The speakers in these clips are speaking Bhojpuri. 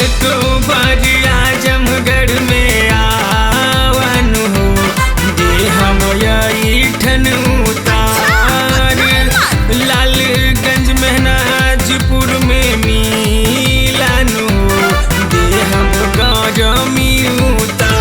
एक बार आजमगढ़ में आवन हो दे हम ठन उतार लालगंज महनाजपुर में मिलन हो दे हम गरमी उतार।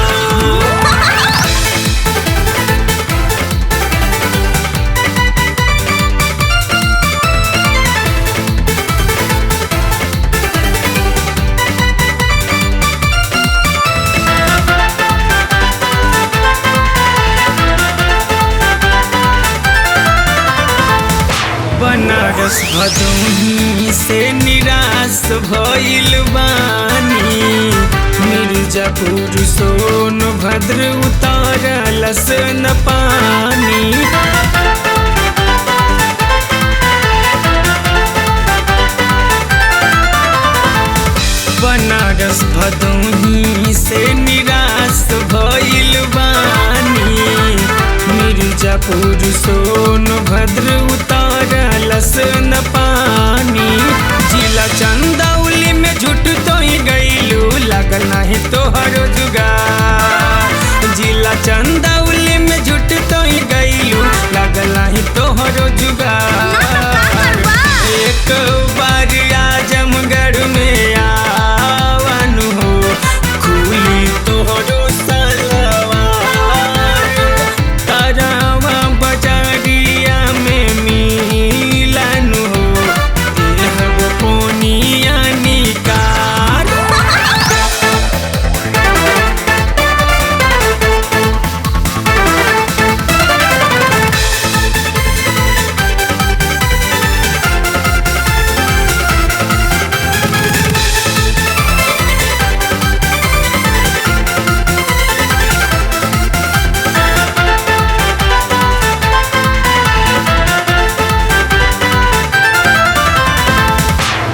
बनारस भदोही से निराश भइल बानी मिर्जापुर सोनभद्र उतारलस न पानी। बनारस भदोही से निराश भइल बानी मिर्जापुर सोनभद्र उतारलस न पानी। जिला चंदौली में झूठ तो ही गईलू लगल नहीं तोहरो जुगार। जिला चंदौली में झूठ तो ही गईलू लगल नहीं तोहरो जुगार। एक बार आजमगढ़ में आवन हो खुली तोहरो सलवार तारावा बजारिया में मिलन हो देहब पोनिया निकार।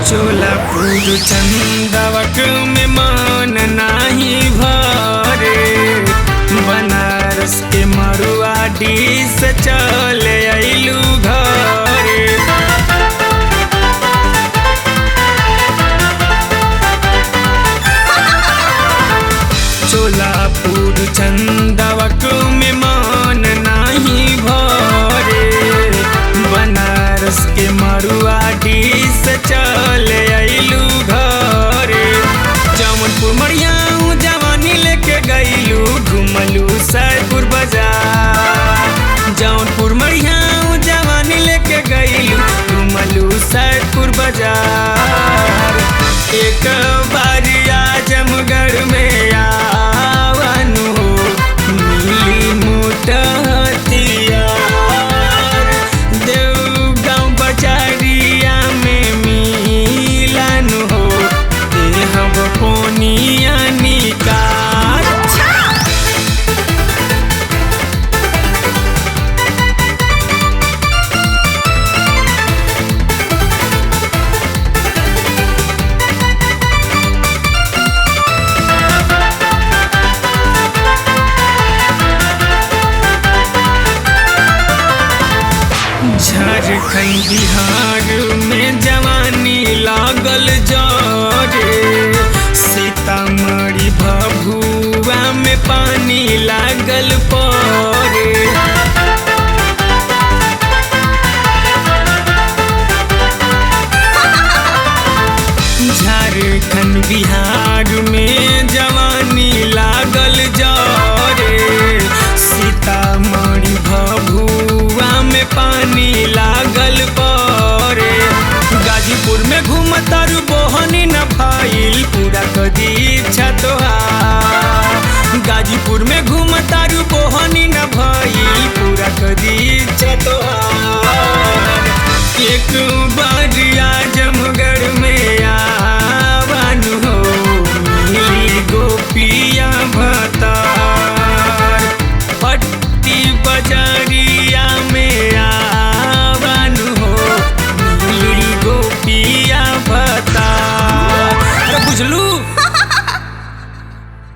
चोलापुर चंदवक में मान नाही भरे बनारस के मरुआडी से चले अइलू घरे। चोलापुर चंदवक में मान नाही भरे बनारस के मरुआडी से चले अइलू घरे। जौनपुर मरियाऊ जवानी लेके गईलू घुमलू सैदपुर बाजार। जौनपुर मरियाऊ जवानी लेके गईलू घुमलू सैदपुर बाजार। एक बार आजमगढ़ में आवन हो मिली मोटा हथियार देवगांव बजारिया में मिलन हो देहब पोनिया निकार। झारखंड बिहार में जवानी लागल जरे सीतामढ़ी भभुआ में पानी लागल परे। झारखंड बिहार में जवानी लागल जरे सीतामढ़ी भभुआ में पानी लागल परे। गाजीपुर में घूमतारू बोहनी न भइल पूरा कदी इच्छा तोहार। गाजीपुर में घूमतारू बोहनी न भइल पूरा कदी इच्छा तोहार।